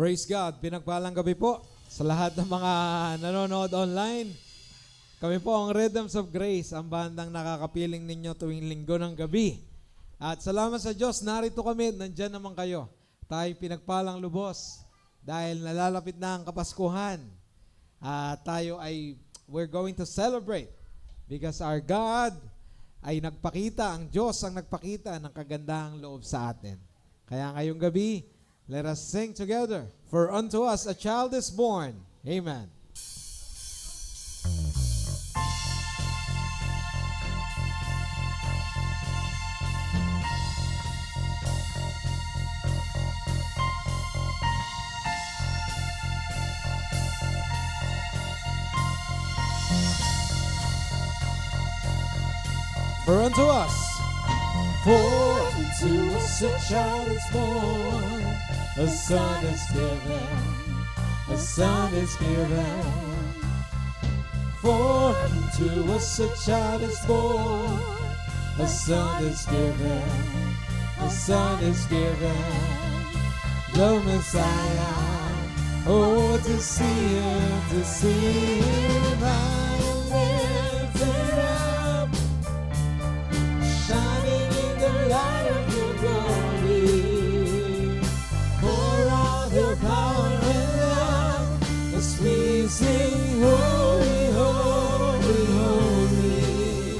Praise God. Pinagpalang gabi po sa lahat ng mga nanonood online. Kami po ang Rhythms of Grace, ang bandang nakakapiling ninyo tuwing linggo ng gabi. At salamat sa Diyos, narito kami, nandyan naman kayo. Tayo pinagpalang lubos dahil nalalapit na ang Kapaskuhan. We're going to celebrate because our God ay nagpakita, ang Diyos ang nagpakita ng kagandahang loob sa atin. Kaya ngayong gabi, let us sing together. For unto us a child is born. Amen. For unto us a child is born, a son is given, a son is given. For unto us a child is born, a son is given, a son is given. The Messiah, oh, to see him, I am lifted up, shining in the light of your glory. Pour out your power and love as we sing, holy, holy, holy.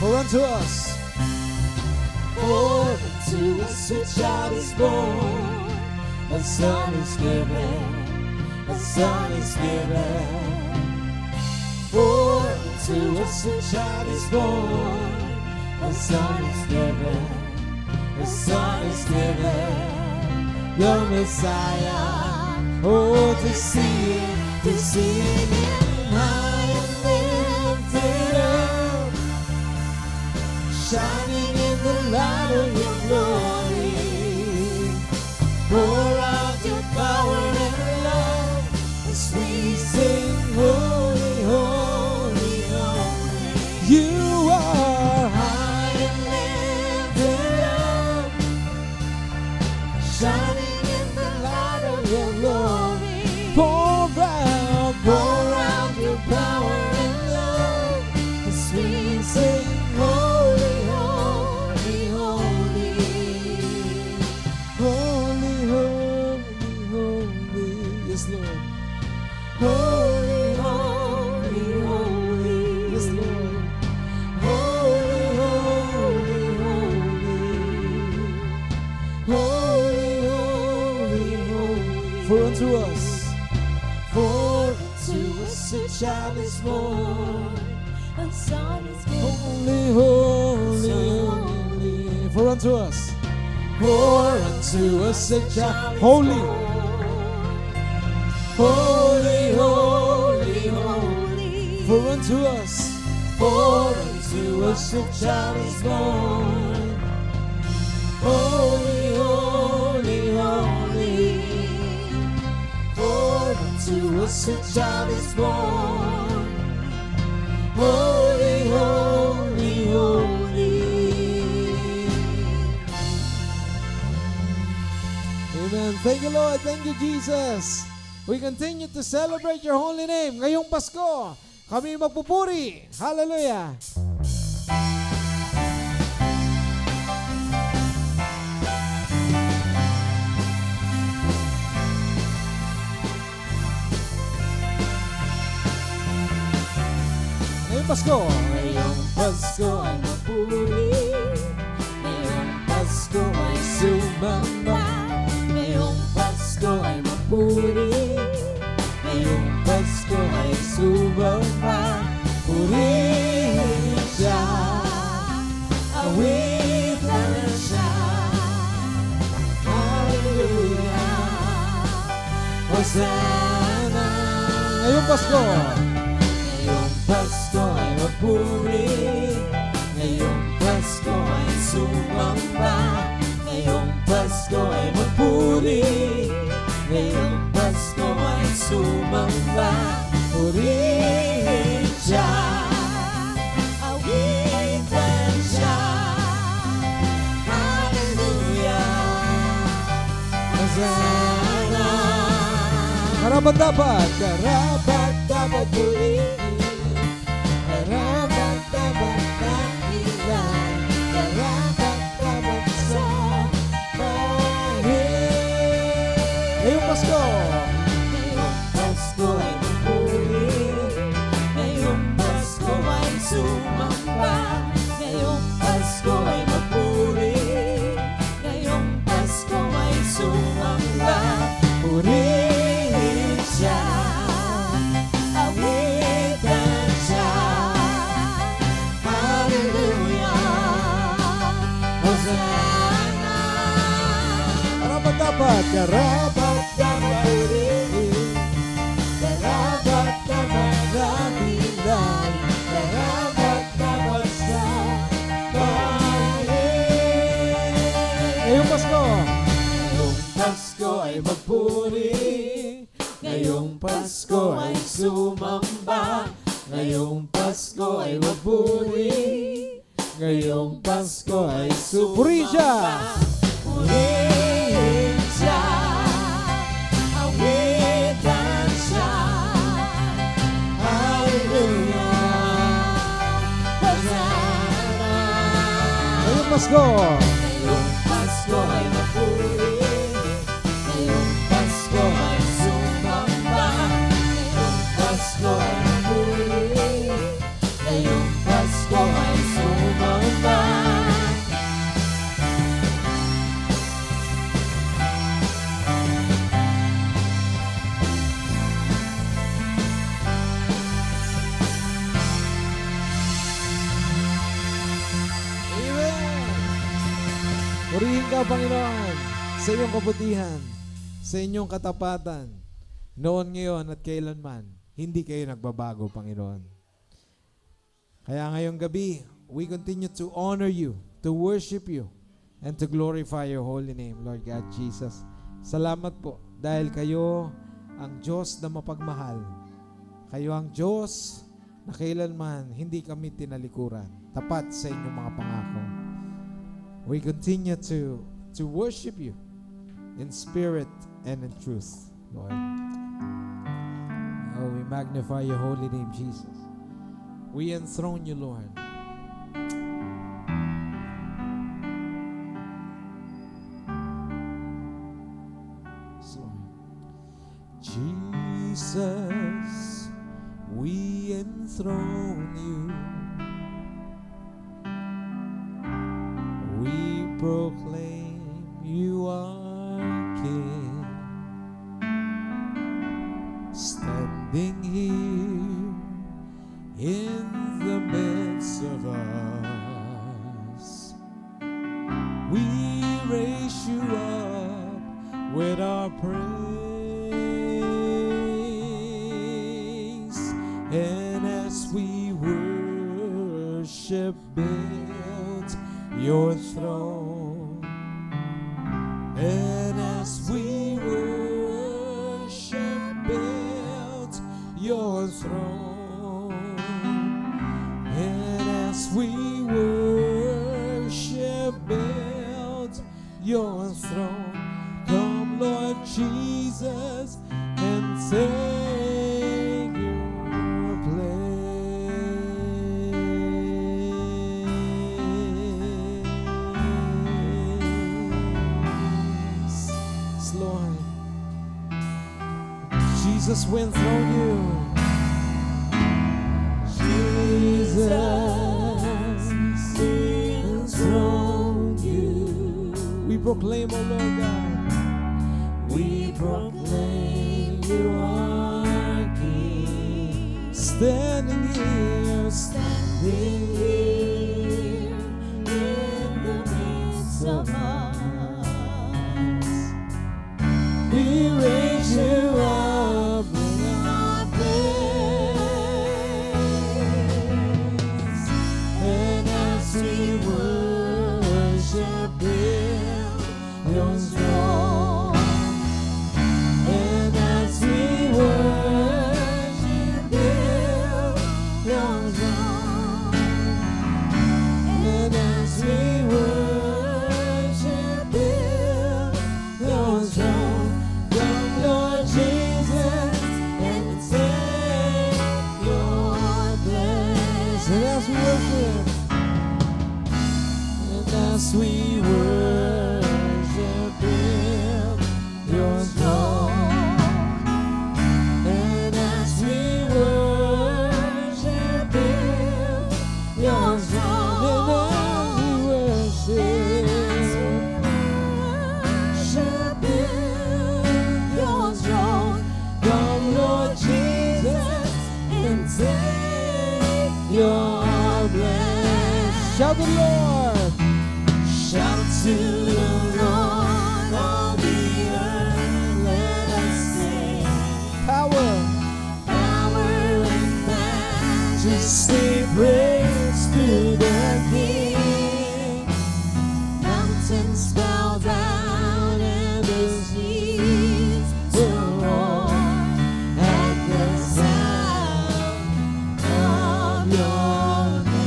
For unto us a child is born, a son is given, a son is given. For unto us a child is born, a son is given, a son is given. The Messiah, oh, to see him high and lifted up, shining in the light of your glory. Pour out your power and love as we sing, holy, holy, holy. You are high and lifted up, shining in the light of your glory. Pour out your power and love as we sing, holy, holy, holy. Holy, holy, holy. Yes, Lord. Holy, holy, holy. Yes, Lord. Holy, holy, holy. Holy, holy, holy. For unto us a child is born, A son is given. holy, holy, holy. For unto us a child, holy, holy, holy, holy. For unto us a child is born, holy, holy, holy. For unto us a child is born, holy, holy, holy. Amen. Thank you, Lord. Thank you, Jesus. We continue to celebrate your holy name. Ngayong Pasko, kami magpupuri. Hallelujah. Ngayong Pasko. Ngayong Pasko ay Puri, ngayong Pasko ay sumamba. ngayong Pasko ay mapuri, Ngayong Pasko ay sumamba. Purihin siya, awitan siya. Hallelujah, Hosanna. Ngayong Pasko, ngayong Pasko ay mapuri, ngayong Pasko ay sumamba, ngayong Pasko ay mapuri, ngayong Pasko ay sumamba. Purihin siya, awitan siya. Hallelujah, Hosanna. Karapat-dapat, karapat-dapat purihin, karapat-dapat dakilan, karapat-dapat sambahin. Ngayong Pasko, Ngayong Pasko ay magpuri, ngayong Pasko ay sumamba, ngayong Pasko ay magpuri, ngayong Pasko ay sumamba. Purihin siya, awitan siya, Hallelujah, Hosanna. karapat-dapat, karapat-dapat purihin, karapat-dapat dakilan, karapat-dapat sambahin. Ngayong Pasko, Ngayong Pasko ay magpuri, ngayong Pasko ay sumamba, ngayong Pasko ay magpuri, ngayong Pasko ay sumamba. Purihin siya. Purihin siya, awitan siya, Hallelujah, Hosanna. ngayong Pasko, Ngayong Pasko ay magpuri, ngayong Pasko ay sumamba, ngayong Pasko ay magpuri, ngayong Pasko ay sumamba. Amen. Purihin ka, Panginoon, sa iyong kabutihan, sa inyong katapatan, noon, ngayon, at kailanman. Hindi kayo nagbabago, Panginoon. Kaya ngayong gabi, we continue to honor you, to worship you, and to glorify your holy name, Lord God Jesus. Salamat po, dahil kayo ang Diyos na mapagmahal. Kayo ang Diyos na kailanman hindi kami tinalikuran. Tapat sa inyong mga pangako. We continue to worship you in spirit and in truth, Lord. Oh, we magnify your holy name, Jesus. We enthrone you, Lord. So, Jesus, we enthrone you. We proclaim you are King, standing here in the midst of us. We raise you up with our praise, and as we worship, build your throne, and as we worship, build your throne, and as we worship, build your throne. Come, Lord Jesus, and take your place. Yes, Lord. Jesus, we enthrone you. Jesus, we enthrone you. We proclaim, O Lord God. We proclaim you are King. Standing here, standing here in the midst of us. We raise you up in our praise, and as we worship, build your throne, and as we worship, build your throne, and as we worship, build your throne. Come, Lord Jesus, as we worship in your throne, and as we worship in your throne, and as we worship in your throne, come Lord Jesus and take your place. Shout to the Lord. Shout to the Lord, all the earth, let us sing. Power, power and majesty, praise to the King. Mountains bow down and the seas will roar at the sound of your name.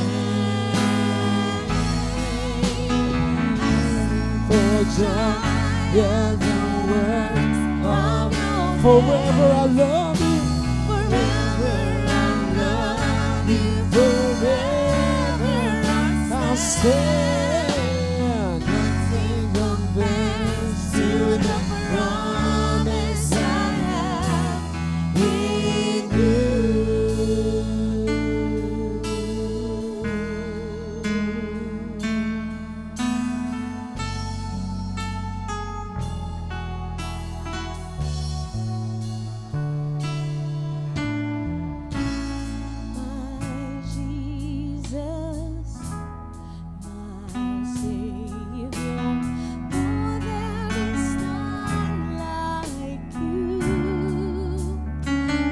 For joy and the words of your forever I love you. Forever I love you. Forever I'll stand. Nothing compares to the promise I have in you. My Jesus, my Savior, no, there is none like you.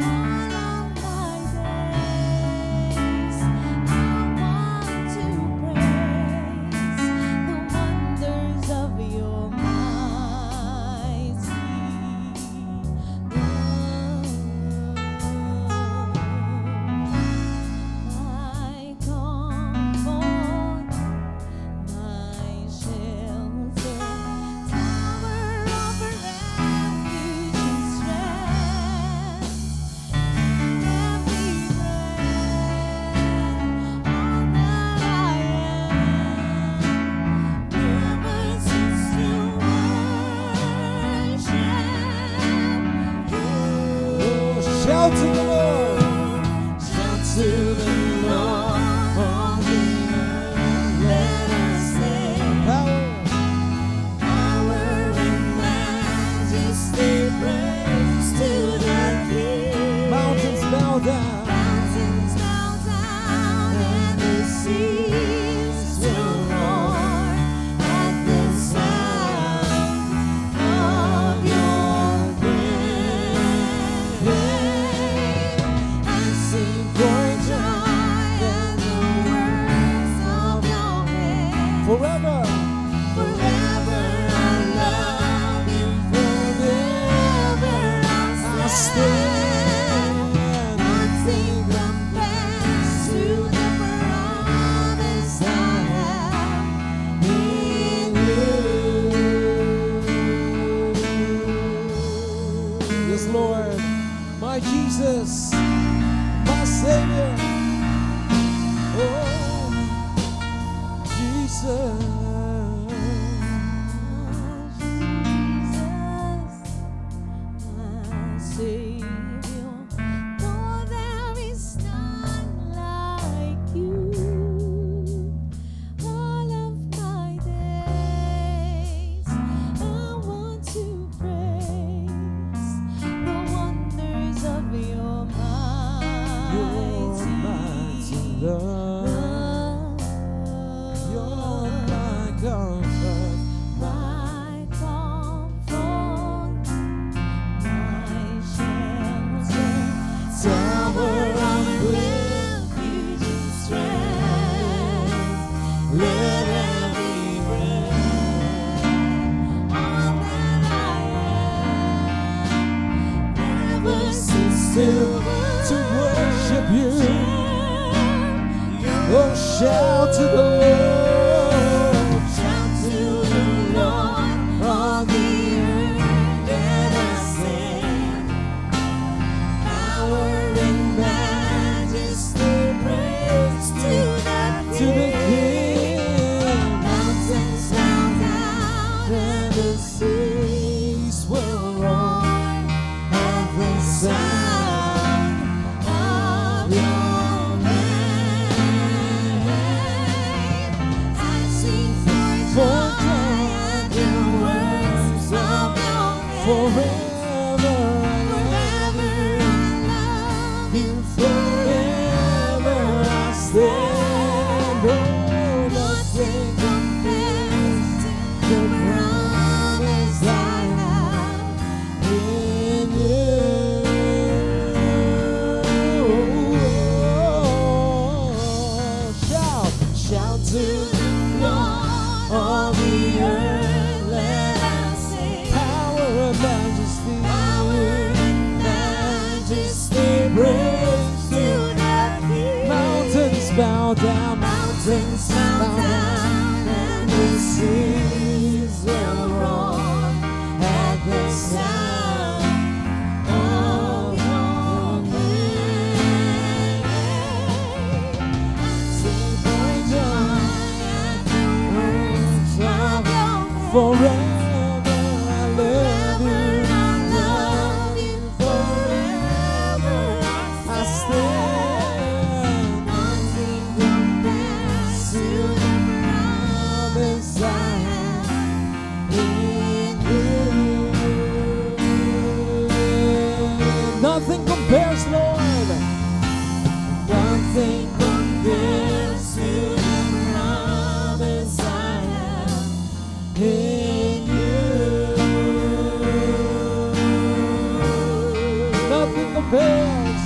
All of my days, I want to praise the wonders of your mighty my comfort, my shelter, tower of refuge and strength, every breath, all that I am, never cease to worship you. Shout to the Lord. Shout to the Lord, all the earth, let us sing. Power, power and majesty, praise to the King. Mountains bow down, mountains bow down, and the seas will roar at the sound of your name. I sing for joy and the words of your name. Forever, forever I love you. Forever I'll stand. Nothing compares to the promise I have in you. Yes, Lord, my Jesus, my Savior. Oh, Jesus. My Savior, no, there is none like you. All of my days, I want to praise the wonders of your mighty love. You're my comfort, my comfort, my shelter, tower of refuge and strength. Let every breath, all that I am, never cease to worship you. Oh, shout to the Lord. Shout to the Lord, all the earth, let us sing. Power and majesty, praise to the King. Mountains Forever I love you. Forever I stand. Oh, nothing compares to the promise I have in you. Shout to the Lord of the earth, let us sing. Power and majesty, praise to the King. Mountains bow down, and the seas will roar at the sound of your name. Sing for joy at the words of your name. Forever I love you. Forever I stand. Nothing compares to the promise I have in you. Nothing compares, Lord. Nothing compares to the promise I have in you. Nothing compares.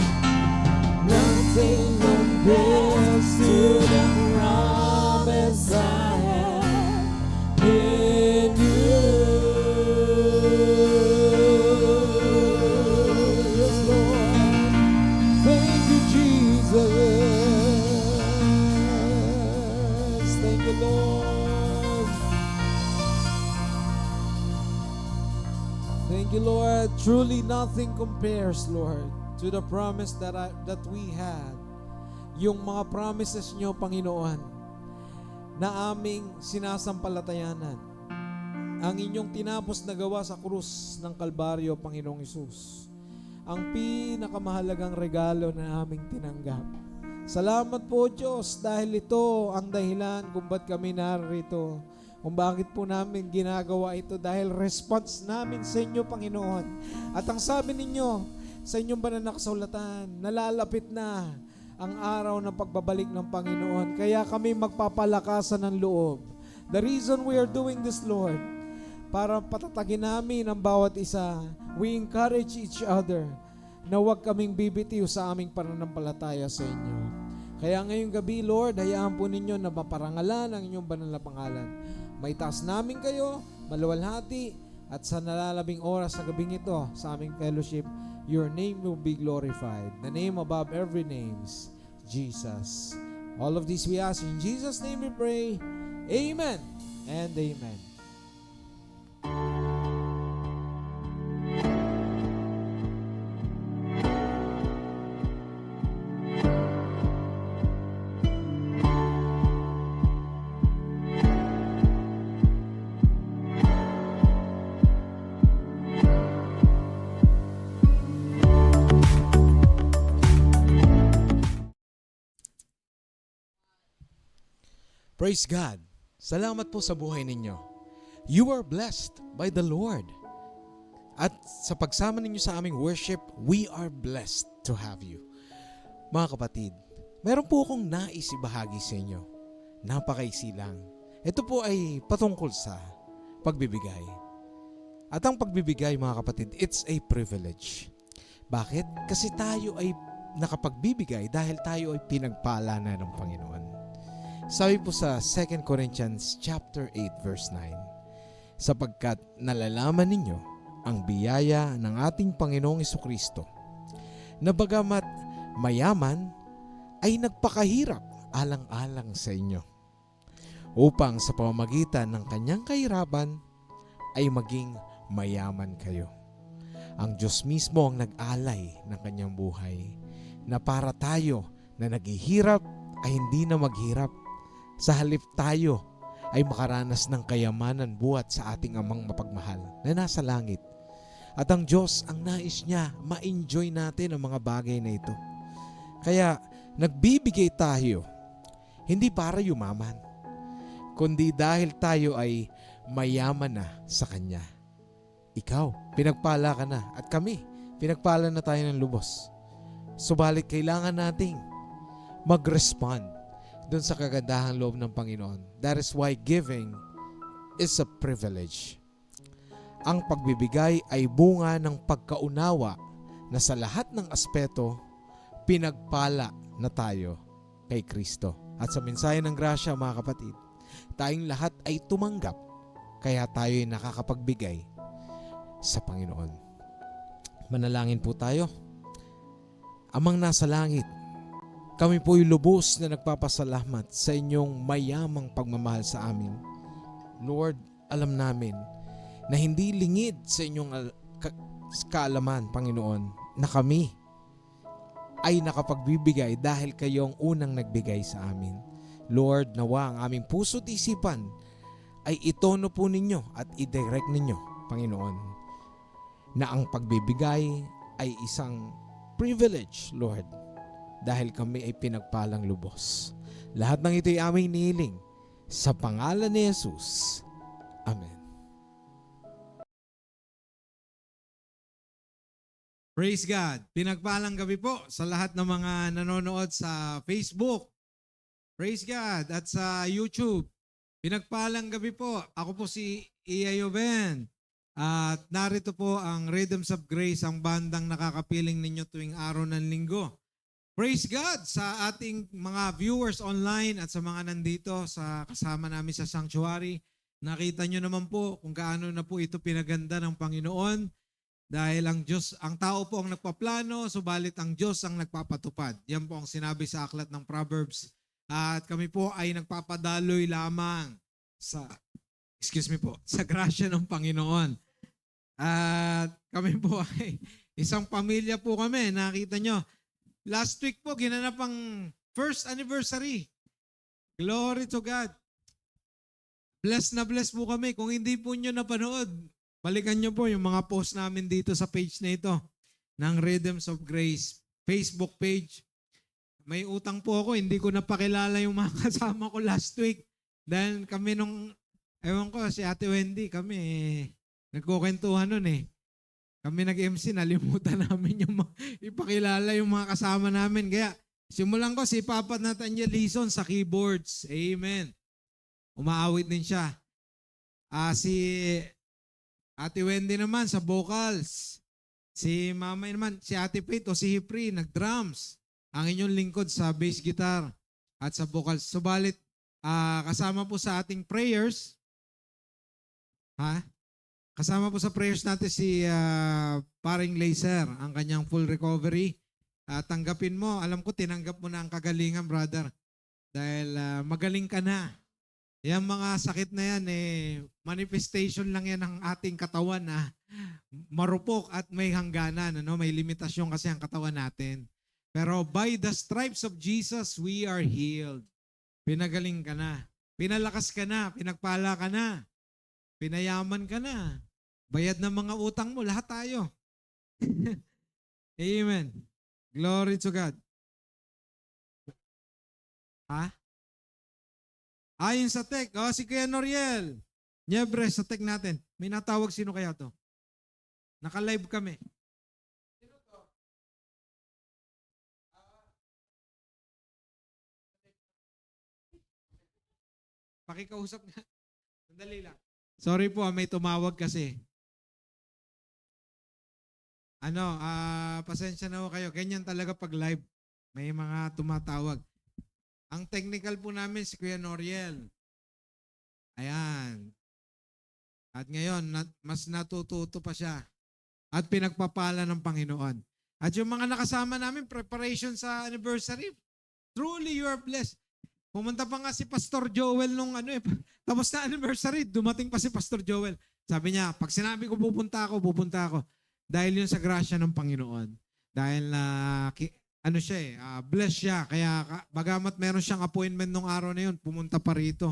Nothing compares to the promise I have in you. Yes, Lord. Thank you, Jesus. Thank you, Lord. Thank you, Lord. Truly nothing compares, Lord, to the promise that we had. Yung mga promises nyo, Panginoon, na aming sinasampalatayanan. Ang inyong tinapos na gawa sa krus ng Kalbaryo, Panginoong Hesus. Ang pinakamahalagang regalo na aming tinanggap. Salamat po, Diyos, dahil ito ang dahilan kung ba't kami narito. Kung bakit po namin ginagawa ito, dahil response namin sa inyo, Panginoon. At ang sabi ninyo sa inyong banal na kasulatan, nalalapit na ang araw ng pagbabalik ng Panginoon. Kaya kami magpapalakasan ng loob. The reason we are doing this, Lord, para patatagin namin ang bawat isa, we encourage each other na huwag kaming bibitiw sa aming pananampalataya sa inyo. Kaya ngayong gabi, Lord, hayaan po ninyo na maparangalan ang inyong banal na pangalan. Maitaas namin kayo, maluwalhati, at sa nalalabing oras sa gabing ito, sa aming fellowship, your name will be glorified. The name above every name, Jesus. All of this we ask in Jesus' name we pray. Amen and amen. Praise God. Salamat po sa buhay ninyo. You are blessed by the Lord. At sa pagsama ninyo sa aming worship, we are blessed to have you. Mga kapatid, meron po akong nais ibahagi sa inyo. Napakaiksi lang. Ito po ay patungkol sa pagbibigay. At ang pagbibigay, mga kapatid, it's a privilege. Bakit? Kasi tayo ay nakapagbibigay dahil tayo ay pinagpala na ng Panginoon. Sabi po sa 2 Corinthians chapter 8 verse 9, sapagkat nalalaman ninyo ang biyaya ng ating Panginoong Jesucristo, na bagamat mayaman ay nagpakahirap alang-alang sa inyo, upang sa pamamagitan ng kanyang kahirapan ay maging mayaman kayo. Ang Diyos mismo ang nag-alay ng kanyang buhay, na para tayo na naghihirap ay hindi na maghirap. Sa halip tayo ay makaranas ng kayamanan buhat sa ating amang mapagmahal na nasa langit. At ang Diyos, ang nais niya, ma-enjoy natin ang mga bagay na ito. Kaya nagbibigay tayo, hindi para yumaman, kundi dahil tayo ay mayaman na sa Kanya. ikaw, pinagpala ka na at kami, pinagpala na tayo ng lubos. Subalit kailangan nating mag-respond dun sa kagandahang loob ng Panginoon. That is why giving is a privilege. Ang pagbibigay ay bunga ng pagkaunawa na sa lahat ng aspeto, pinagpala na tayo kay Kristo. At sa mensahe ng grasya, mga kapatid, tayong lahat ay tumanggap, kaya tayo ay nakakapagbigay sa Panginoon. Manalangin po tayo. Amang nasa langit, kami po'y lubos na nagpapasalamat sa inyong mayamang pagmamahal sa amin. Lord, alam namin na hindi lingid sa inyong kaalaman, Panginoon, na kami ay nakapagbibigay dahil kayo ang unang nagbigay sa amin. Lord, nawa ang aming puso't isipan ay itono po ninyo at i-direct ninyo, Panginoon, na ang pagbibigay ay isang privilege, Lord, dahil kami ay pinagpalang lubos. Lahat ng ito'y aming nihiling sa pangalan ni Jesus. Amen. Praise God. Pinagpalang gabi po sa lahat ng mga nanonood sa Facebook. Praise God. At sa YouTube. Pinagpalang gabi po. Ako po si Iayo Ben. At narito po ang Rhythms of Grace, ang bandang nakakapiling ninyo tuwing araw ng linggo. Praise God sa ating mga viewers online at sa mga nandito sa kasama namin sa sanctuary. Nakita nyo naman po kung gaano na po ito pinaganda ng Panginoon. Dahil ang Diyos, ang tao po ang nagpaplano, subalit ang Diyos ang nagpapatupad. Yan po ang sinabi sa aklat ng Proverbs. At kami po ay nagpapadaloy lamang sa sa grasya ng Panginoon. At kami po ay isang pamilya po kami. Nakita nyo, last week po ginanap ang first anniversary. Glory to God. Blessed na blessed po kami. Kung hindi po nyo napanood, balikan nyo po yung mga post namin dito sa page na ito ng Rhythms of Grace Facebook page. May utang po ako, hindi ko napakilala yung mga kasama ko last week. Dahil kami nung, ewan ko, si Ate Wendy, kami nagkukwentuhan nun eh. Kami nag-MC, nalimutan namin yung ipakilala yung mga kasama namin. Kaya simulan ko si Papa Nathaniel Lison sa keyboards. Amen. Umaawit din siya. Si Ate Wendy naman sa vocals. Si Mama naman, si Ate Faith o si Hipri, nag-drums. Ang inyong lingkod sa bass guitar at sa vocals. Subalit, kasama po sa ating prayers, kasama po sa prayers natin si Paring Laser, ang kanyang full recovery. Tanggapin mo, alam ko tinanggap mo na ang kagalingan, brother. Dahil magaling ka na. Yung mga sakit na yan, manifestation lang yan ng ating katawan na marupok at may hangganan. May limitasyon kasi ang katawan natin. Pero by the stripes of Jesus, we are healed. Pinagaling ka na. Pinalakas ka na. Pinagpala ka na. Pinayaman ka na. Bayad ng mga utang mo. Lahat tayo. Amen. Glory to God. Ayon sa tech, si Kuya Noriel. Nyebre, sa tech natin. May natawag, sino kaya to? Naka-live kami. Sino to? Pakikausap nga. Sandali lang. Sorry po, may tumawag kasi. Pasensya na ho kayo. Ganyan talaga pag live. May mga tumatawag. Ang technical po namin si Kuya Noriel. Ayan. At ngayon, mas natututo pa siya. At pinagpapala ng Panginoon. At yung mga nakasama namin, preparation sa anniversary, truly you are blessed. Pumunta pa nga si Pastor Joel nung tapos na anniversary, dumating pa si Pastor Joel. Sabi niya, pag sinabi ko pupunta ako. Dahil yun sa grasya ng Panginoon. Dahil blessed siya. Kaya bagamat meron siyang appointment nung araw na yun, pumunta pa rito.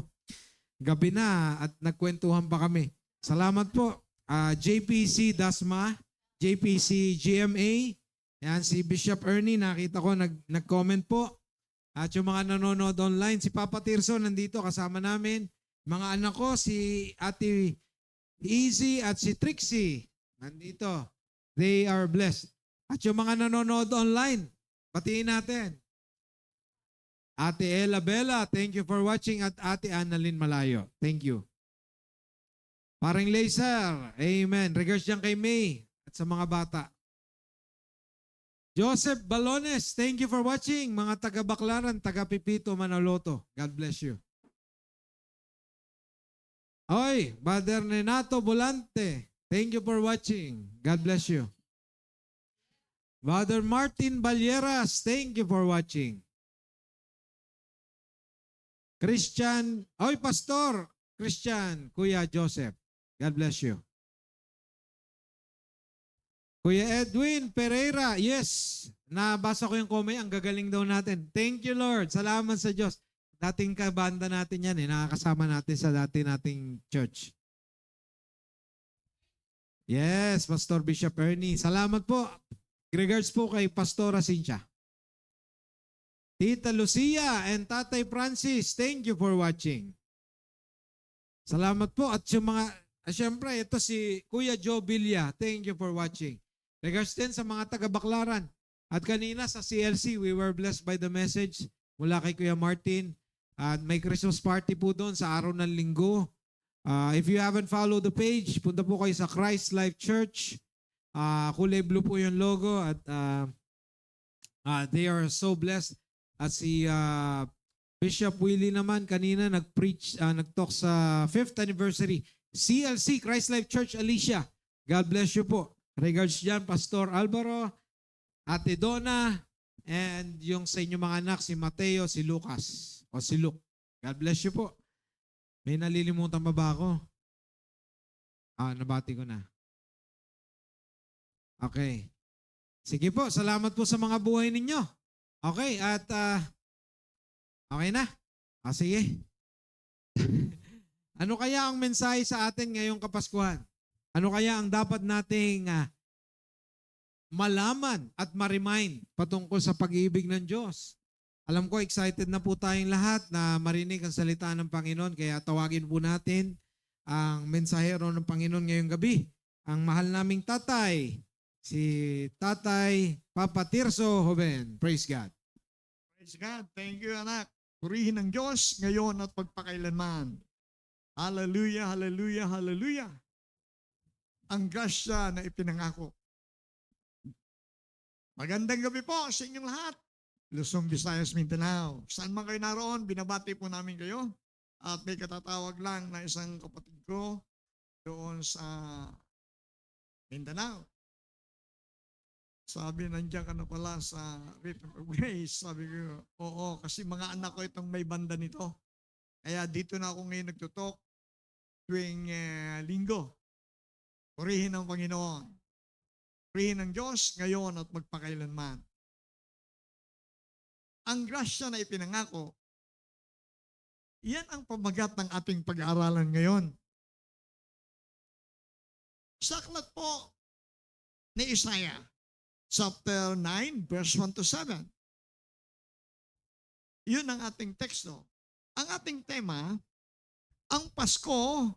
Gabi na at nagkwentuhan pa kami. Salamat po. JPC Dasma, JPC GMA, yan si Bishop Ernie, nakita ko nag-comment po. At yung mga nanonood online, si Papa Tirso nandito kasama namin. Mga anak ko, si Ate Easy at si Trixie. nandito. They are blessed. At yung mga nanonood online, batiin natin. Ate Ella Bella, thank you for watching. At Ate Annalyn Malayo, thank you. Paring Laser, amen. Regards dyan kay May at sa mga bata. Joseph Balones, thank you for watching. Mga taga-Baklaran, taga-Pipito, Manaloto. God bless you. Oy, Brother Renato Volante, thank you for watching. God bless you. Brother Martin Balyeras, thank you for watching. Christian, oy, Pastor Christian, Kuya Joseph, God bless you. Kuya Edwin Pereira, yes, nabasa ko yung comment, ang gagaling daw natin. Thank you, Lord. Salamat sa Diyos. Dating kabanda natin yan, nakakasama natin sa dati nating church. Yes, Pastor Bishop Ernie. Salamat po. Regards po kay Pastora Cynthia. Tita Lucia and Tatay Francis, thank you for watching. Salamat po. At yung mga, syempre, ito si Kuya Joe Villa, thank you for watching. Regards din sa mga taga-Baklaran. At kanina sa CLC, we were blessed by the message mula kay Kuya Martin. At may Christmas party po doon sa araw ng linggo. If you haven't followed the page, punta po kayo sa Christ Life Church. Kulay blue po yung logo at they are so blessed. At si Bishop Willie naman kanina nag-preach, nag-talk sa 5th anniversary CLC, Christ Life Church Alicia. God bless you po. Regards dyan, Pastor Alvaro, Ate Donna, and yung sa inyong mga anak, si Mateo, si Lucas, o si Luke. God bless you po. May nalilimutan pa ba ako? Nabati ko na. Okay. Sige po, salamat po sa mga buhay ninyo. Okay, at okay na? Sige. Ano kaya ang mensahe sa atin ngayong Kapaskuhan? Ano kaya ang dapat nating malaman at ma-remind patungkol sa pag-ibig ng Diyos? Alam ko, excited na po tayong lahat na marinig ang salita ng Panginoon, kaya tawagin po natin ang mensahero ng Panginoon ngayong gabi. Ang mahal naming tatay, si Tatay Papa Tirso Joven. Praise God. Praise God. Thank you, anak. Purihin ng Diyos ngayon at pagpakailanman. Hallelujah, hallelujah, hallelujah. Ang grasya na ipinangako. Magandang gabi po sa inyong lahat. Luzon, Visayas, Mindanao. Saan man kayo naroon, binabati po namin kayo. At may katatawag lang na isang kapatid ko doon sa Mindanao. Sabi, nandiyan ka na pala sa Rhythm of Grace. Sabi ko, oo, kasi mga anak ko itong may banda nito. Kaya dito na ako ngayon nagtutok tuwing linggo. Purihin ng Panginoon. Purihin ng Diyos ngayon at magpakailanman. Ang grasya na ipinangako, yan ang pamagat ng ating pag-aaralan ngayon. Sa aklat po ni Isaiah, chapter 9, verse 1 to 7. Yun ang ating teksto. Ang ating tema, ang Pasko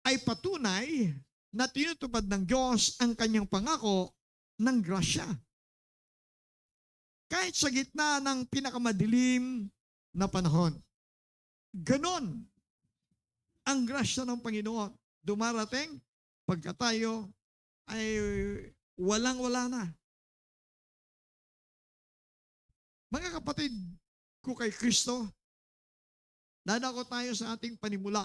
ay patunay na tinutupad ng Diyos ang kanyang pangako ng grasya. Kahit sa gitna ng pinakamadilim na panahon. Ganon ang grasya ng Panginoon. Dumarating pagka tayo ay walang-wala na. Mga kapatid ko kay Kristo, dadako tayo sa ating panimula.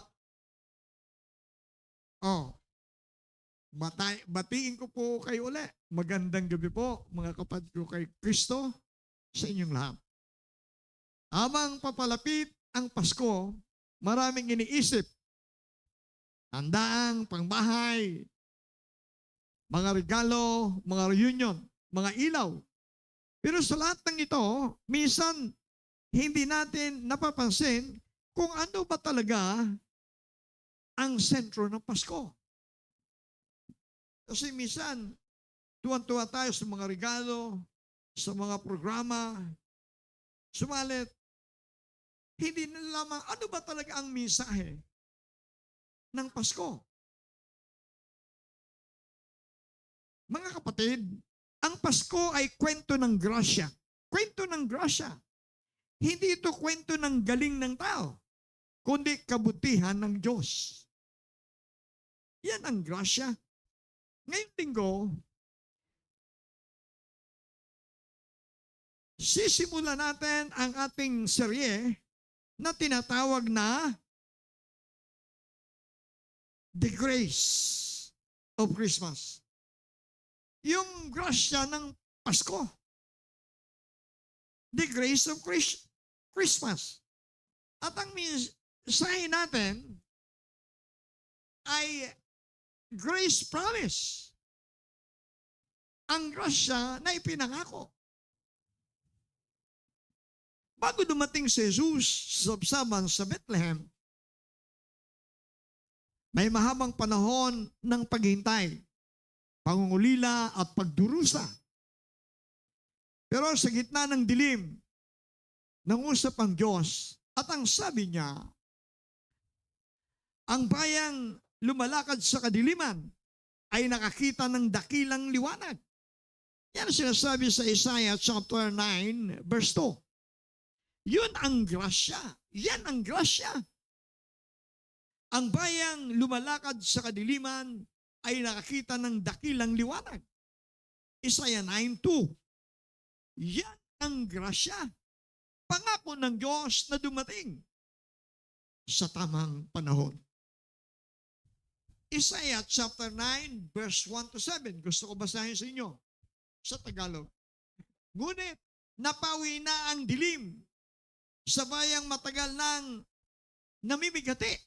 Batiin ko po kayo uli. Magandang gabi po, mga kapatid ko kay Kristo, sa inyong lahat. Habang papalapit ang Pasko, maraming iniisip. Handaan, pangbahay, mga regalo, mga reunion, mga ilaw. Pero sa lahat ng ito, minsan hindi natin napapansin kung ano ba talaga ang sentro ng Pasko. Kasi minsan, tuwan-tuwa tayo sa mga regalo, sa mga programa, sumalit, hindi nalaman ano ba talaga ang mensahe ng Pasko. Mga kapatid, ang Pasko ay kwento ng grasya. Kwento ng grasya. Hindi ito kwento ng galing ng tao, kundi kabutihan ng Diyos. Yan ang grasya. Ngayong linggo, sisimula natin ang ating serye na tinatawag na The Grace of Christmas. Yung grasya ng Pasko. The Grace of Christmas. At ang mensahe natin ay grace promise. Ang grasya na ipinangako. Bago dumating si Jesus sa sabsaban sa Bethlehem, may mahabang panahon ng paghintay, pangungulila at pagdurusa. Pero sa gitna ng dilim, nangusap ang Diyos at ang sabi niya, ang bayang lumalakad sa kadiliman ay nakakita ng dakilang liwanag. Yan sinasabi sa Isaiah chapter 9 verse 2. Yun ang grasya. Yan ang grasya. Ang bayang lumalakad sa kadiliman ay nakakita ng dakilang liwanag. Isaiah 9:2. Yan ang grasya. Pangako ng Diyos na dumating sa tamang panahon. Isaiah chapter 9 verse 1 to 7. Gusto ko basahin sa inyo sa Tagalog. Ngunit napawi na ang dilim sa bayang matagal nang namimigati.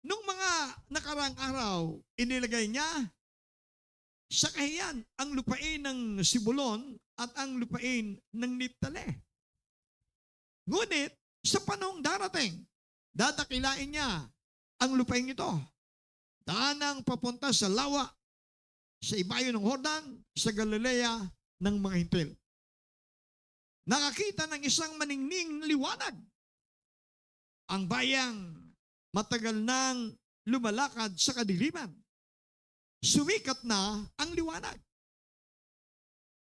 Nung mga nakarang araw, inilagay niya sa kahiyan ang lupain ng Sibulon at ang lupain ng Niptali. Ngunit sa panahong darating, dadakilain niya ang lupain ito. Daanang papunta sa lawa, sa ibayo ng Jordan, sa Galilea ng mga hintil. Nakakita ng isang maningning liwanag. Ang bayang matagal nang lumalakad sa kadiliman. Sumikat na ang liwanag.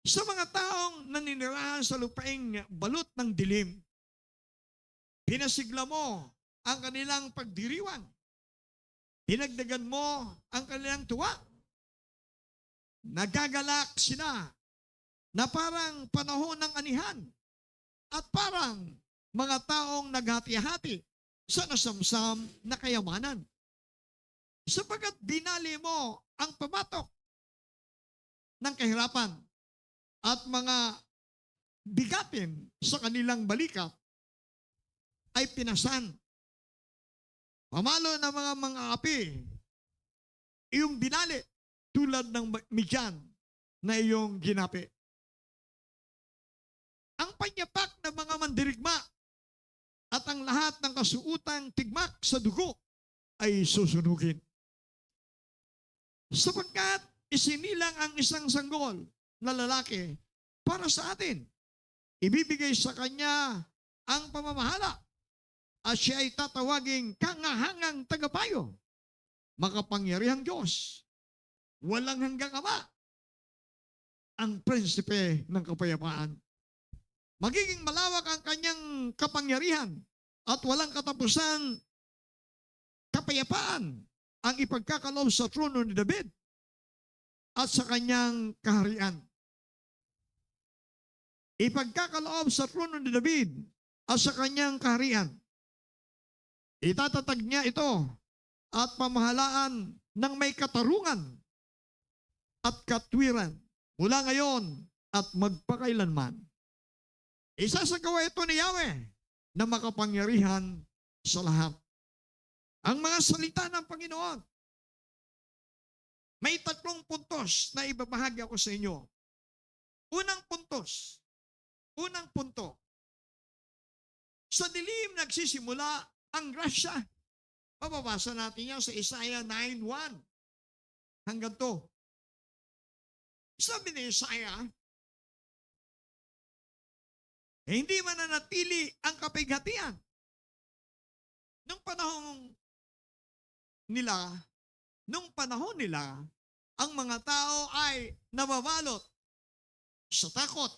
Sa mga taong naninirahan sa lupaing balot ng dilim, pinasigla mo ang kanilang pagdiriwang. Dinagdagan mo ang kanilang tuwa. Nagagalak sila na parang panahon ng anihan at parang mga taong naghati-hati sa nasamsam na kayamanan. Sapagkat binali mo ang pamatok ng kahirapan at mga bigatin sa kanilang balikat ay pinasan. Pamalo ng mga api, iyong binali tulad ng midyan na iyong ginapi. Ang panyapak ng mga mandirigma at ang lahat ng kasuutang tigmak sa dugo ay susunugin. Sapagkat isinilang ang isang sanggol na lalaki para sa atin. Ibibigay sa kanya ang pamamahala at siya ay tatawaging kangahangang tagapayo, makapangyarihang Diyos, walang hanggang Ama, ang prinsipe ng kapayapaan. Magiging malawak ang kanyang kapangyarihan at walang katapusang kapayapaan ang ipagkakaloob sa trono ni David at sa kanyang kaharian. Ipagkakaloob sa trono ni David at sa kanyang kaharian. Itatatag niya ito at pamahalaan ng may katarungan at katwiran mula ngayon at magpakailanman. Isasagawa ito ni Yahweh na makapangyarihan sa lahat. Ang mga salita ng Panginoon, may 3 puntos na ibabahagi ako sa inyo. Unang punto, sa dilim nagsisimula ang grasya. Mababasa natin yan sa Isaiah 9:1 hanggang 2. Sabi ni Isaiah, hindi mananatili ang kapighatian. Nung panahong nila, nung panahon nila, ang mga tao ay nababalot sa takot,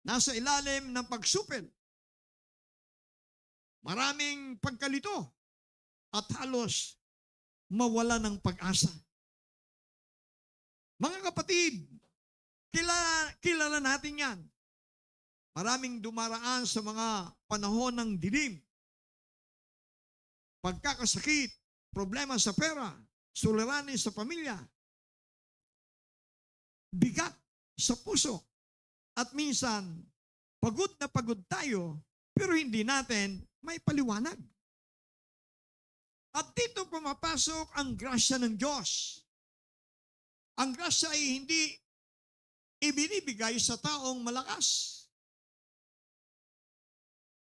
nasa ilalim ng pagsupil, maraming pagkalito, at halos mawala ng pag-asa. Mga kapatid, kilala natin yan. Maraming dumaraan sa mga panahon ng dilim. Pagkakasakit, problema sa pera, suliranin sa pamilya, bigat sa puso, at minsan, pagod na pagod tayo, pero hindi natin may paliwanag. At dito pumapasok ang grasya ng Diyos. Ang grasya ay hindi ibinibigay sa taong malakas.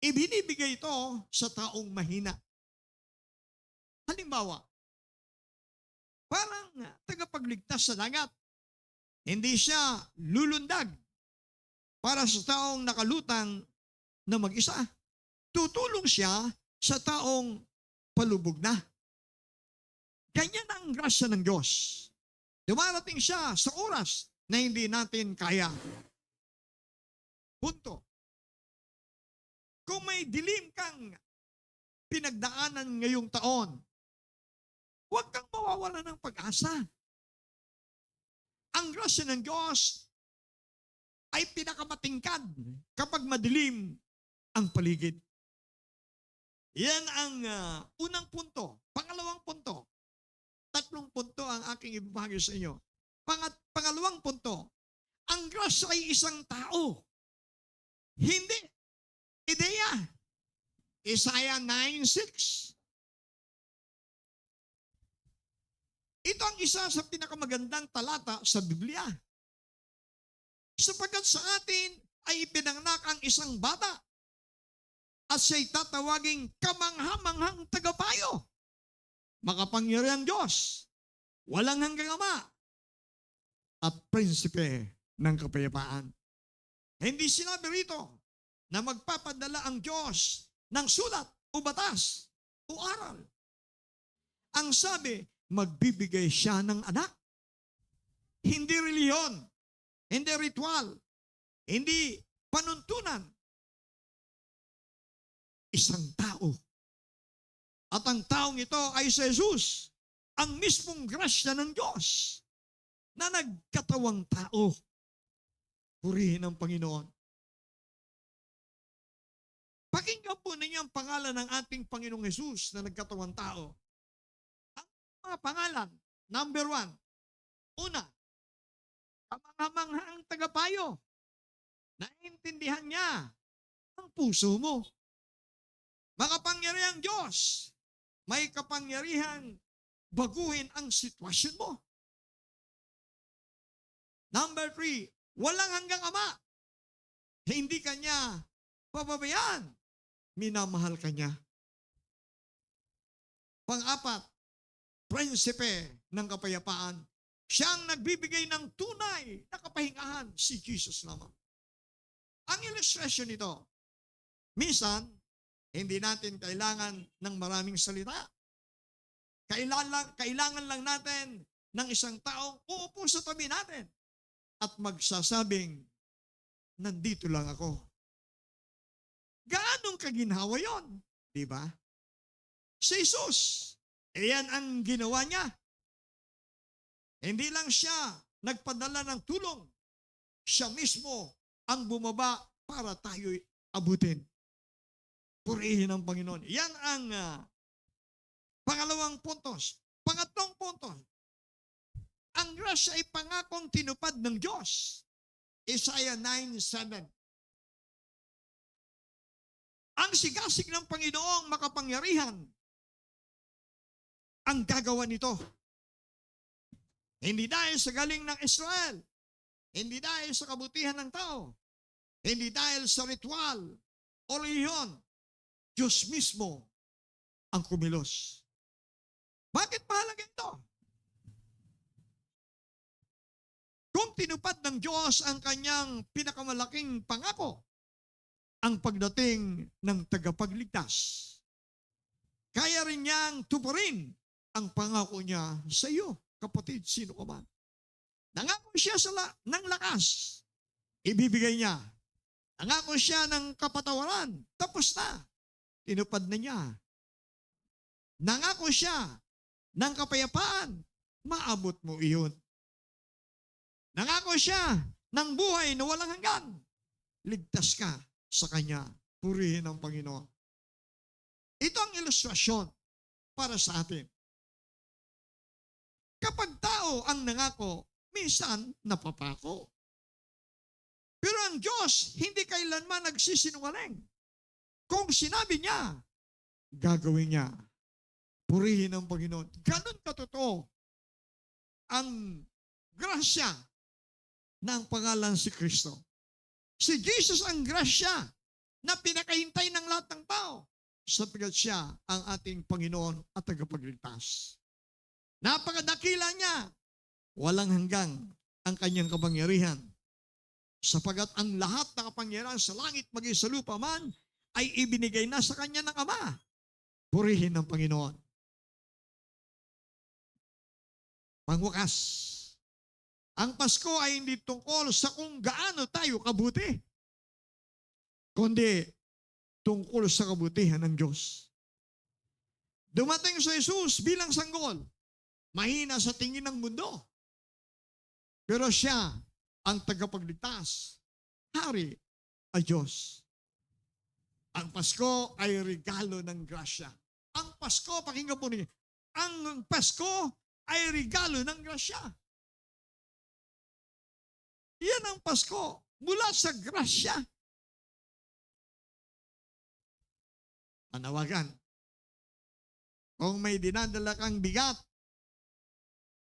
Ibinibigay ito sa taong mahina. Halimbawa, parang tagapagligtas sa dagat. Hindi siya lulundag para sa taong nakalutang na mag-isa. Tutulong siya sa taong palubog na. Ganyan ang grasya ng Diyos. Dumarating siya sa oras na hindi natin kaya. Punto. Kung may dilim kang pinagdaanan ngayong taon, huwag kang mawawala ng pag-asa. Ang grasya ng Diyos ay pinakamatingkad kapag madilim ang paligid. Yan ang unang punto. Pangalawang punto. 3 punto ang aking ibabahagi sa inyo. Pangalawang punto. Ang grasya ay isang tao. Hindi ideya. Isaiah 9:6. Ito ang isa sa pinakamagandang talata sa Biblia. Sapagkat sa atin ay ipinanganak ang isang bata at siya'y tatawaging kamangha-manghang tagapayo, makapangyarihang Diyos, walang hanggang Ama, at prinsipe ng kapayapaan. Hindi sinabi rito na magpapadala ang Diyos ng sulat o batas o aral. Ang sabi, magbibigay siya ng anak. Hindi reliyon, hindi ritual, hindi panuntunan. Isang tao. At ang taong ito ay si Jesus, ang mismong grasya ng Diyos na nagkatawang tao. Purihin ang Panginoon. Pakinggan po ninyo ang pangalan ng ating Panginoong Jesus na nagkatawang tao. Ang mga pangalan, number 1, una, kamangha-manghang tagapayo. Naintindihan niya ang puso mo. Makapangyarihang Diyos, may kapangyarihang baguhin ang sitwasyon mo. Number 3, walang hanggang Ama. Hindi kanya pababayaan. Minamahal kanya. Pang-4, prinsipe ng kapayapaan. Siyang nagbibigay ng tunay na kapahingahan, si Jesus naman. Ang illustration nito, minsan, hindi natin kailangan ng maraming salita. Kailangan lang natin ng isang taong uupo sa tabi natin at magsasabing, nandito lang ako. Gaanong kaginhawa yon? Di ba? Si Jesus, iyan ang ginawa niya. Hindi lang siya nagpadala ng tulong. Siya mismo ang bumaba para tayo'y abutin. Purihin ang Panginoon. Yan ang pangalawang puntos. Pangatlong puntos. Ang grasya ay pangakong tinupad ng Diyos. Isaiah 9:7. Ang sigasig ng Panginoong makapangyarihan ang gagawa nito. Hindi dahil sa galing ng Israel. Hindi dahil sa kabutihan ng tao. Hindi dahil sa ritual o reliyon. Diyos mismo ang kumilos. Bakit mahalaga ito? Kung tinupad ng Diyos ang kanyang pinakamalaking pangako, ang pagdating ng tagapagligtas, kaya rin niyang tuparin ang pangako niya sa iyo, kapatid, sino ka man. Nangako siya ng lakas, ibibigay niya. Nangako siya ng kapatawaran, tapos na. Tinupad na niya. Nangako siya ng kapayapaan, maabot mo iyon. Nangako siya ng buhay na walang hanggan, ligtas ka sa Kanya. Purihin ang Panginoon. Ito ang ilustrasyon para sa atin. Kapag tao ang nangako, minsan napapako. Pero ang Diyos, hindi kailanman nagsisinungaling. Kung sinabi niya, gagawin niya. Purihin ang Panginoon. Ganon katotoo ang grasya ng pangalan si Kristo. Si Jesus ang grasya na pinakahintay ng lahat ng tao, sapagkat siya ang ating Panginoon at tagapagligtas. Napakadakila niya, walang hanggang ang kanyang kapangyarihan, sapagkat ang lahat ng kapangyarihan sa langit maging sa lupa man ay ibinigay na sa kanya ng Ama. Purihin ang Panginoon. Pangwakas, ang Pasko ay hindi tungkol sa kung gaano tayo kabuti, kundi tungkol sa kabutihan ng Diyos. Dumating sa Jesus bilang sanggol, mahina sa tingin ng mundo, pero siya ang tagapagligtas, hari ay Diyos. Ang Pasko ay regalo ng grasya. Ang Pasko, pakinggan po niyo, ang Pasko ay regalo ng grasya. Yan ang Pasko, mula sa grasya. Panawagan. Kung may dinadala kang bigat,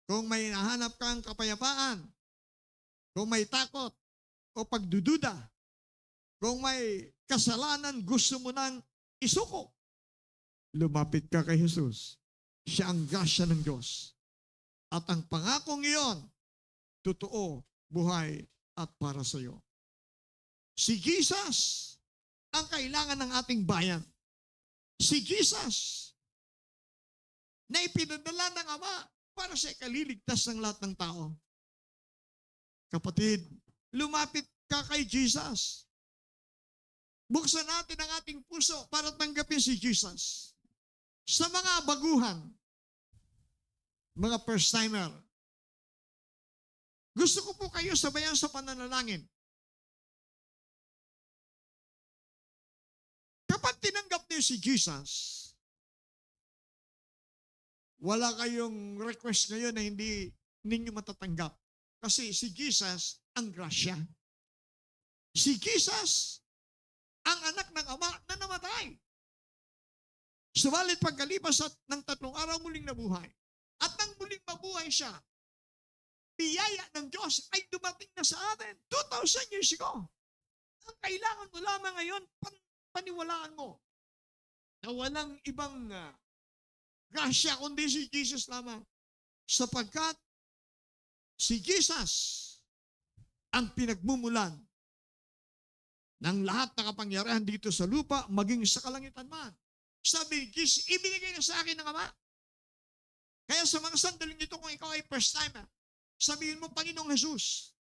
kung may nahanap kang kapayapaan, kung may takot o pagdududa, kung may kasalanan gusto mo nang isuko, lumapit ka kay Jesus. Siya ang grasya ng Diyos. At ang pangakong iyon, totoo, buhay at para sa iyo. Si Jesus ang kailangan ng ating bayan. Si Jesus na ipinadala ng Ama para sa ikaliligtas ng lahat ng tao. Kapatid, lumapit ka kay Jesus. Buksan natin ang ating puso para tanggapin si Jesus. Sa mga baguhan, mga first-timer, gusto ko po kayo sabayan sa pananalangin. Kapag tinanggap niyo si Jesus, wala kayong request ngayon na hindi ninyo matatanggap. Kasi si Jesus ang grasya. Si Jesus ang anak ng Ama na namatay. Subalit pagkalipas ng 3 araw muling nabuhay. At nang muling mabuhay siya, biyaya ng Diyos ay dumating na sa atin 2,000 years ago. Ang kailangan mo lamang ngayon, paniwalaan mo na walang ibang grasya kundi si Jesus lamang. Sapagkat si Jesus ang pinagmumulan ng lahat ng kapangyarihan dito sa lupa, maging sa kalangitan man. Sabi ni Jesus, ibinigay na sa akin ng Ama. Kaya sa mga sandaling ito, kung ikaw ay first timer, sabihin mo, Panginoong Jesus,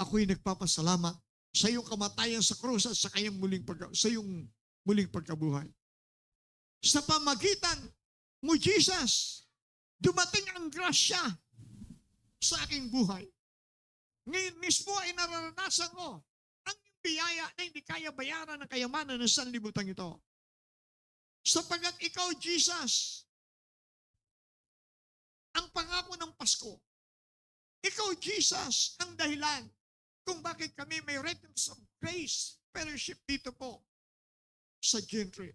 ako'y nagpapasalamat sa iyong kamatayan sa krus at sa iyong muling pagkabuhay. Sa pamagitan mo, Jesus, dumating ang grasya sa aking buhay. Ngayon mismo ay nararanasan ko ang biyaya na hindi kaya bayaran ng kayamanan ng sanlibutan ito. Sapagat ikaw, Jesus, ang pangako ng Pasko. Ikaw, Jesus, ang dahilan kung bakit kami may Redemption of Grace Fellowship dito po sa Gentry.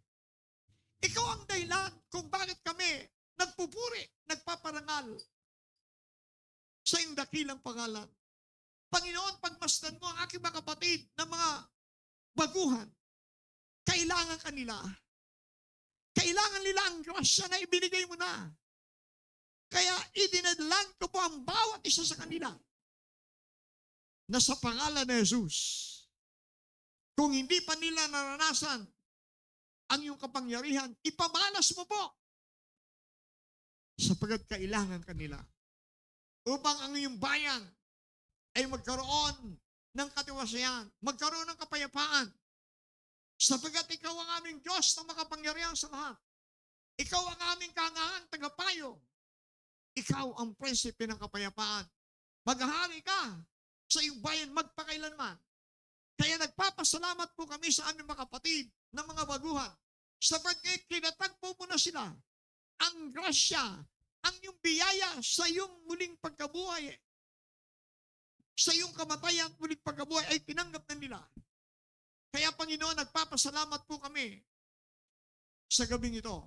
Ikaw ang dahilan kung bakit kami nagpupuri, nagpaparangal sa iyong dakilang pangalan. Panginoon, pagmasdan mo ang aking mga kapatid na mga baguhan, kailangan kanila. Kailangan nila ang grasya na ibinigay mo na. Kaya idinadlan ko po ang bawat isa sa kanila na sa pangalan ni Jesus, kung hindi pa nila naranasan ang iyong kapangyarihan, ipamalas mo po sapagkat kailangan kanila upang ang iyong bayan ay magkaroon ng katiwasayan, magkaroon ng kapayapaan, sapagkat ikaw ang aming Diyos na makapangyarihan sa lahat. Ikaw ang aming kaangahan, tagapayo. Ikaw ang prinsipe ng kapayapaan. Maghahari ka sa iyong bayan magpakailanman. Kaya nagpapasalamat po kami sa aming mga kapatid ng mga baguhan, sapagkat kinatagpo mo na sila ang grasya, ang iyong biyaya sa iyong muling pagkabuhay, sa iyong kamatayan at muling pagkabuhay ay tinanggap na nila. Kaya Panginoon, nagpapasalamat po kami sa gabing ito.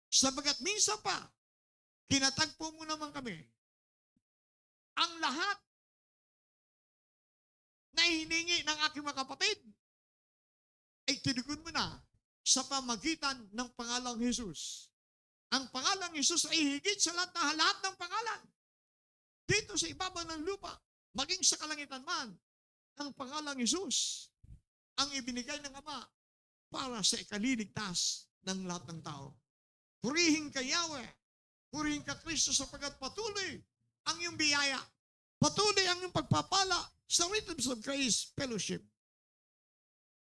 Sabagat minsan pa, kinatagpo mo naman kami. Ang lahat na hiningi ng aking mga kapatid ay tinugon mo na sa pamagitan ng pangalang Jesus. Ang pangalang Jesus ay higit sa lahat ng pangalan. Dito sa ibabaw ng lupa, maging sa kalangitan man, ang pangalang Jesus ang ibinigay ng Ama para sa ikaliligtas ng lahat ng tao. Purihin ka Yahweh, purihin ka Kristo sapagkat patuloy ang iyong biyaya, patuloy ang iyong pagpapala sa Rhythms of Grace Fellowship.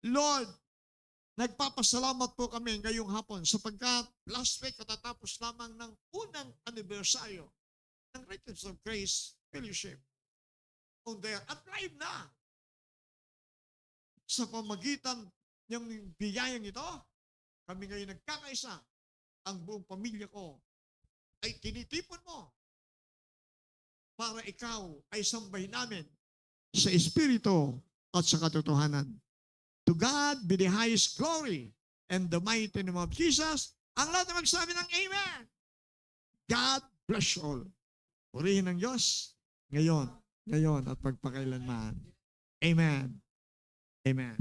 Lord, nagpapasalamat po kami ngayong hapon sapagkat last week katatapos lamang ng unang anibersaryo ng Rhythms of Grace Fellowship. On there, at live na. Sa pamagitan ng biyayang ito, kami ngayon nagkakaisa. Ang buong pamilya ko ay tinitipon mo para ikaw ay sambahin namin sa Espiritu at sa katotohanan. To God be the highest glory and the mighty name of Jesus. Ang lahat na magsabi ng Amen. God bless all. Purihin ng Diyos ngayon at pagpakailanman. Amen. Amen.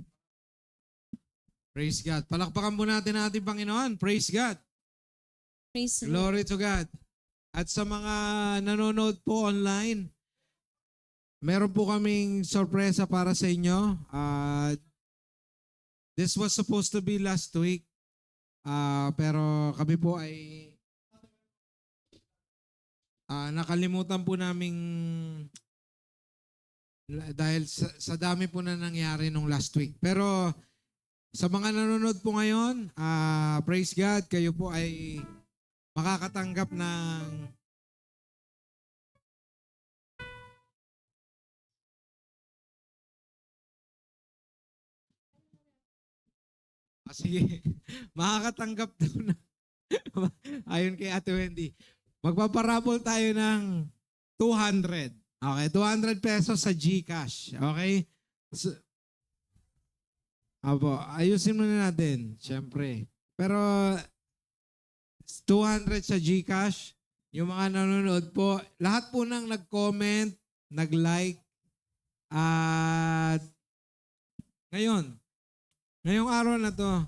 Praise God. Palakpakan po natin ang ating Panginoon. Praise God. Praise the Lord. Glory to God. At sa mga nanonood po online, meron po kaming sorpresa para sa inyo. This was supposed to be last week. Pero kami po ay nakalimutan po naming dahil sa dami po na nangyari nung last week. Pero sa mga nanonood po ngayon, praise God, kayo po ay makakatanggap ng sige, makakatanggap daw na ayon kay Ate Wendy. Magpaparabol tayo ng 200. Okay, 200 pesos sa GCash. Okay? So, ayusin muna natin, syempre. Pero 200 sa GCash, yung mga nanonood po, lahat po nang nag-comment, nag-like, at ngayong araw na to,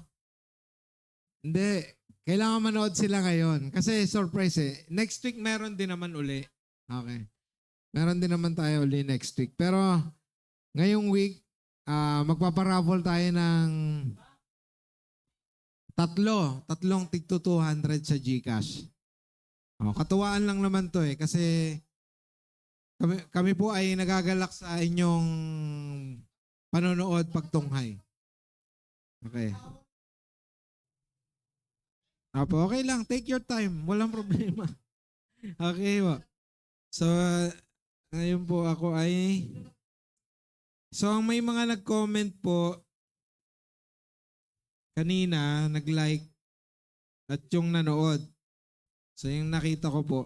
hindi, kailangan manood sila ngayon. Kasi surprise eh. Next week meron din naman uli. Okay. Meron din naman tayo uli next week. Pero ngayong week, magpaparaffle tayo ng tatlong tig 200 sa GCash. Katuwaan lang naman to eh. Kasi kami po ay nagagalak sa inyong panonood pagtunghay. Okay. Okay lang. Take your time. Walang problema. Okay po. So, ngayon po ako ay... So, ang may mga nag-comment po kanina, nag-like at yung nanood. So, yung nakita ko po.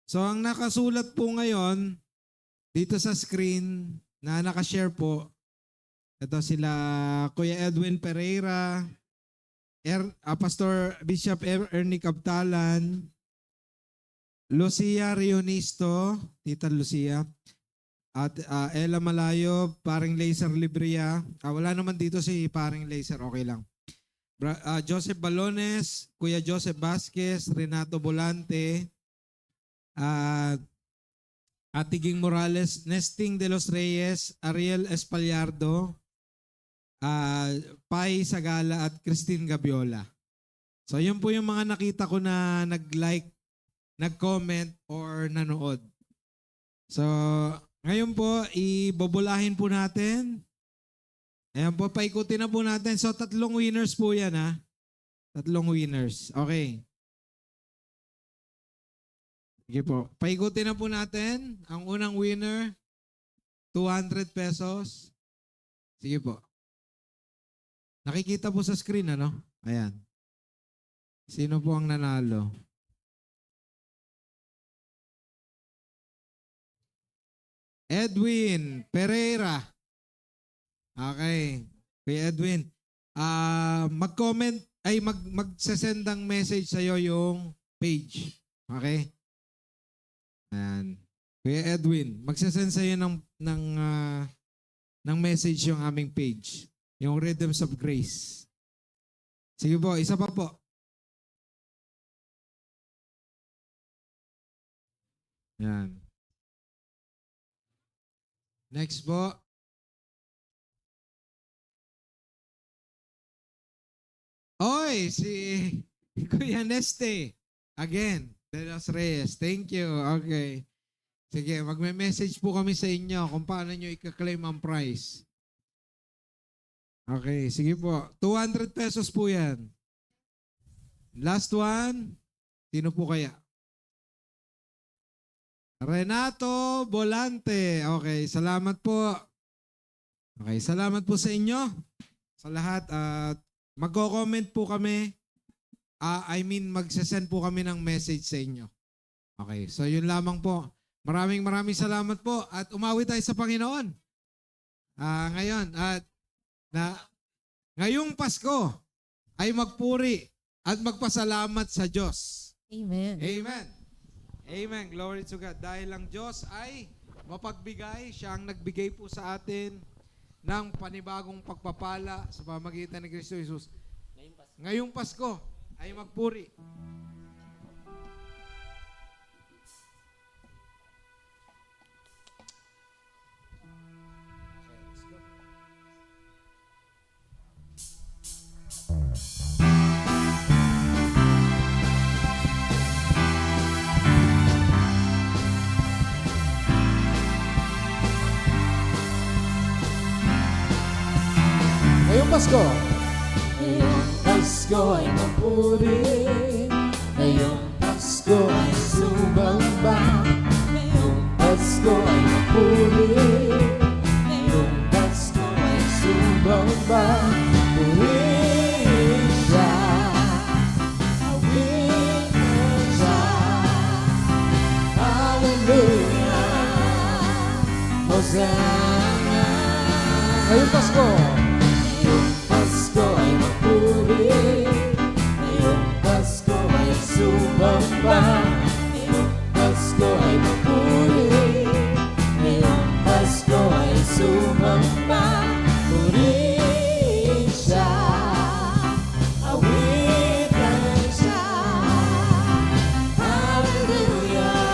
So, ang nakasulat po ngayon dito sa screen na nakashare po, ito sila Kuya Edwin Pereira, Pastor Bishop Ernie Captalan, Lucia Rionisto, Tita Lucia, at Ella Malayo, Paring Laser Libria. Wala naman dito si Paring Laser, okay lang. Joseph Balones, Kuya Joseph Vasquez, Renato Volante, Atiging Morales, Nesting de los Reyes, Ariel Espaillardo, Pai Sagala at Christine Gabiola. So yun po yung mga nakita ko na nag-like nag-comment or nanood. So, ngayon po, ibobolahin po natin. Ayan po, paikutin na po natin. So, 3 winners po yan, ha? 3 winners. Okay. Sige po. Paikutin na po natin. Ang unang winner, 200 pesos. Sige po. Nakikita po sa screen, ano? Ayan. Sino po ang nanalo? Edwin Pereira. Okay. Kuya Edwin, mag-comment, ay mag-send ng message sa'yo yung page. Okay? Ayan. Kuya Edwin, mag-send sa'yo ng message yung aming page. Yung Rhythms of Grace. Sige po, isa pa po. Yan. Next po. Oy, si Kuya Neste. Again, De Los Reyes. Thank you. Okay. Sige, magme-message po kami sa inyo kung paano nyo i-claim ang prize. Okay, sige po. 200 pesos po yan. Last one. Sino po kaya? Renato Volante. Okay, salamat po. Okay, salamat po sa inyo. Sa lahat. At magko-comment po kami. Magsasend po kami ng message sa inyo. Okay, so yun lamang po. Maraming salamat po. At umawi tayo sa Panginoon. Ngayon, ngayong Pasko ay magpuri at magpasalamat sa Diyos. Amen. Amen. Amen. Glory to God. Dahil ang Diyos ay mapagbigay. Siya ang nagbigay po sa atin ng panibagong pagpapala sa pamagitan ni Kristo Jesus. Ngayong Pasko ay magpuri. Ngayong Pasko. Ngayong Pasko ay mapuri, ngayong Pasko ay sumamba, ngayong Pasko ay mapuri, ngayong Pasko ay sumamba. Purihin siya, awitin siya, hallelujah, Hosanna. Ngayong Pasko. Ngayong Pasko ay mapuri, ngayong Pasko ay sumamba, ngayong Pasko ay mapuri, ngayong Pasko ay sumamba. Purihin siya, awitan siya, hallelujah,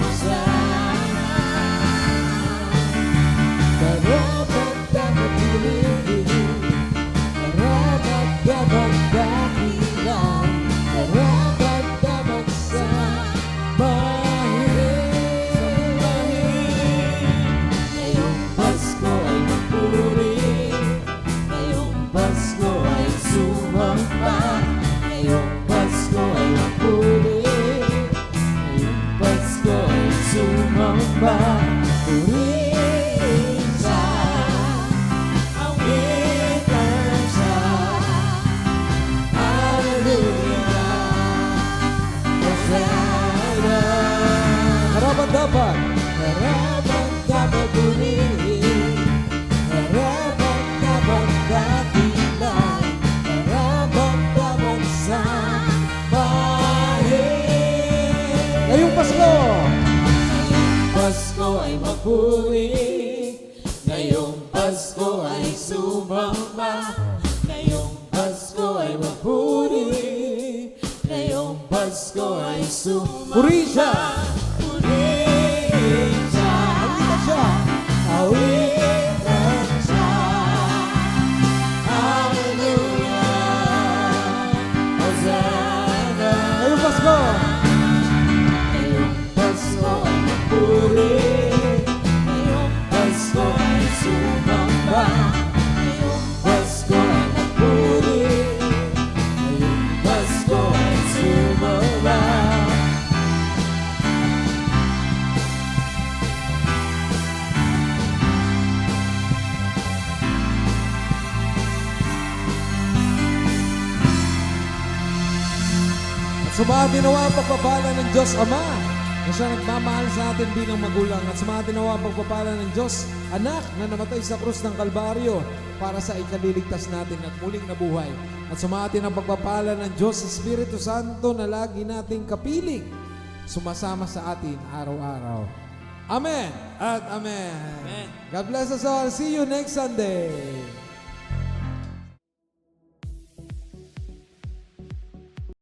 Hosanna. Karapat-dapat piliin, karapat-dapat dakilan, karapat-dapat sambahin. Ngayong Pasko ay magpuri, ngayong Pasko ay sumamba, ngayong Pasko ay magpuri, ngayong Pasko ay sumamba. Purihin siya, awitan siya, hallelujah, Hosanna. Karapat-dapat. Karapat-dapat purihin, karapat-dapat dakilan, karapat-dapat sambahin. Ngayong Pasko. Pasko ay magpuri, ngayong Pasko ay sumamba, ngayong Pasko ay magpuri, ngayong Pasko ay sumamba. Purihin siya. Purihin siya, Awitan siya. awitan siya, hallelujah, Hosanna. Ngayong Pasko. Sumati nawa ang pagpapala ng Diyos Ama na siya nagmamahal sa atin bilang magulang at sumati nawa ang pagpapala ng Diyos Anak na namatay sa krus ng Kalbaryo para sa ikaliligtas natin at muling nabuhay. At sumati ng pagpapala ng Diyos Espiritu Santo na lagi nating kapiling sumasama sa atin araw-araw. Amen at amen. God bless us all. See you next Sunday.